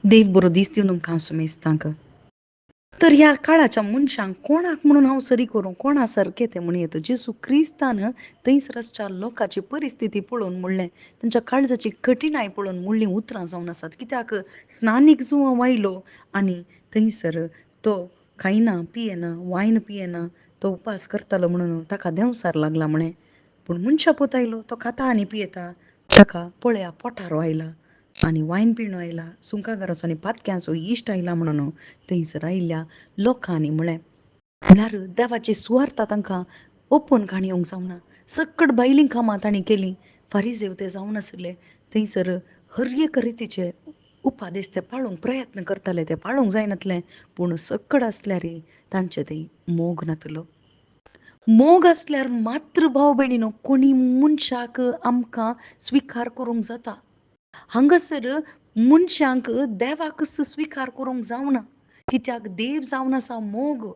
देव बरो दीस दिवन तुमकां हांव सुमेस्तांक. तर ह्या काळाच्या मनशांक कोणाक म्हणून हांव सरी करूं, कोणा सारकें तें म्हणून येता. जेजू क्रिस्तान थंयसरच्या लोकांची परिस्थिती पळोवन म्हणलें, तांच्या काळजाची कठिणाय पळोवन म्हणलीं उतरां जावन आसात. कित्याक स्नानीक जुंवो वायलो आनी थंयसर तो खायना, पियेना, वायन पियेना, तो उपास करतालो म्हणून ताका देंवसार लागला म्हणे. पूण मनशा पूत आयलो, तो खाता आनी पियेता. ताका पळया पोटारो आयला आनी वायन पिणो आयला, सुंकागाराचो आनी पातक्यांचो इश्ट आयला म्हणून थंयसर आयिल्ल्या लोकांनी म्हळें. म्हळ्यार देवाची सुवार्ता तांकां ओपून काणयोंक जावना. सकट भायलीं कामां तांणी केलीं. फारिजेव ते जावन आसले. थंयसर हर एक रितीचे उपादेश ते पाळूंक प्रयत्न करताले. ते पाळूंक जायनासलें. पूण सकट आसल्यार तांचे थंय मोग नातलो. मोग आसल्यार मात्र भाव भयणीनो कोणी मनशाक आमकां स्विकार करूंक जाता. हांगासर मनशांक देवाक स्विकार करूंक जावना. कित्याक देव जावन आसा मोग.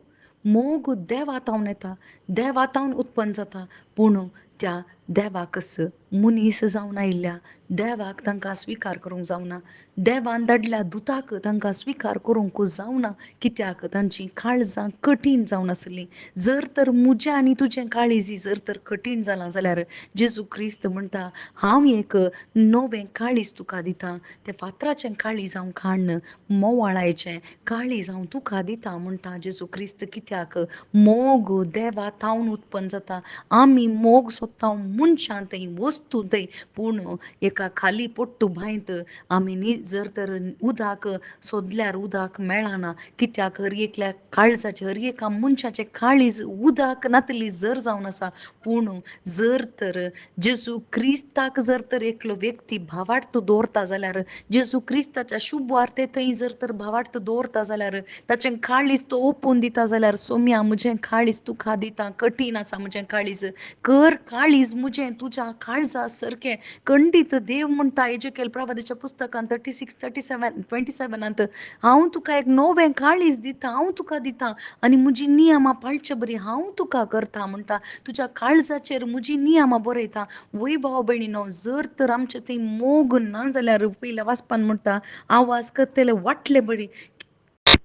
मोग देवातावन येता, देवातावन उत्पन्न जाता. पूण त्या देवाकच मनीस जावन आयिल्ल्या देवाक तांकां स्विकार करूंक जावना. देवान धाडल्या दुताक तांकां स्विकार करूंक जावना. कित्याक तांचीं काळजां कठीण जावन आसलीं. जर तर म्हजें आनी तुजें काळीज जर तर कठीण जालां जाल्यार जेजू क्रिस्त म्हणटा, हांव एक नवें काळीज तुका दितां. तें फातराचें काळीज हांव काडन मोवाळायेचें काळीज हांव तुका दितां म्हणटा जेजू क्रिस्त. कित्याक मोग देवातावन उत्पन्न जाता. आमी मोग सोदता मनशां थंय, वस्तू थंय. पूण एका खाली पोट्टू बांयत आमी जर तर उदक सोदल्यार उदक मेळना. कित्याक हर एकल्या काळजाचे, हर एका मनशाचें काळीज उदक नातली जर जावन आसा. पूण जर तर जेजू क्रिस्ताक जर तर एकलो व्यक्ती भावार्थ दवरता जाल्यार, जेजू क्रिस्ताच्या शुभ वार्ते थंय जर तर भावार्थ दवरता जाल्यार, ताचें काळीज तो ओपून दिता जाल्यार, सोम्या म्हजें काळीज तुका दिता, कठीण आसा म्हजें काळीज, कर काळीज म्हजें तुज्या काळजा सारकें. खंडीत देव म्हणटा एजेकेल प्रवादीच्या पुस्तकांत 36:27 हांव तुका एक नवें काळीज दिता, हांव तुका दितां आनी म्हजी नियमां पाळचे बरी हांव तुका करता म्हणटा. तुज्या काळजाचेर म्हजी नियमां बरयता. वय भाव भयणीनो, जर तर आमचे थंय मोग ना जाल्यार पयल्या वाचपान म्हणटा, आवाज करतले वाटले बरी,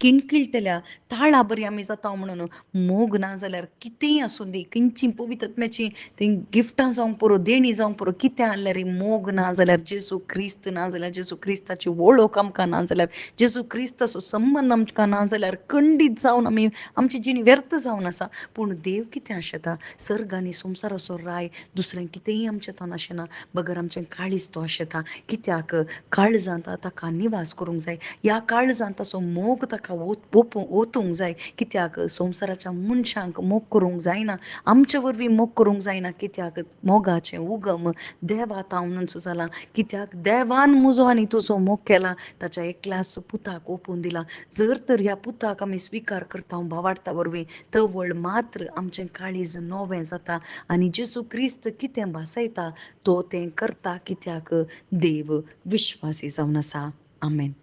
किणकिळटल्या ताळा बरी आमी जाता म्हणून. मोग ना जाल्यार कितेंय आसूं दी, खंयचीं पवित्र आत्म्याची थंय गिफ्टां जावंक पुरो, देणी जावंक पुरो, कितें आहल्यार मोग ना जाल्यार, जेजू क्रिस्त ना जाल्यार, जेजू क्रिस्ताची वळख आमकां ना जाल्यार, जेजू क्रिस्ताचो संबंद आमकां ना जाल्यार, खंडीत जावन आमी आमची जिणी व्यर्थ जावन आसा. पूण देव कितें आशेता, सर्ग आनी संवसाराचो राय दुसरें कितेंय आमचें तान आशेना. बगर आमचें काळीज तो आशेता. कित्याक काळजांत ताका निवास करूंक जाय. ह्या काळजांत ताचो मोग ताका ओतूंक जाय. कित्याक संवसाराच्या मनशांक मोग करूंक जायना. आमचे वरवीं मोग करूंक जायना. कित्याक मोगाचें उगम देवातावनूच जाला. कित्याक देवान म्हजो आनी तुजो मोग केला, ताच्या एकल्याच पुताक ओपून दिला. जर तर ह्या पुताक आमी स्विकार करता भावार्था वरवीं, तवळ मात्र आमचें काळीज नवें जाता आनी जेजू क्रिस्त कितें भासयता तो तें करता. कित्याक देव विश्वासी जावन आसा. आमेन.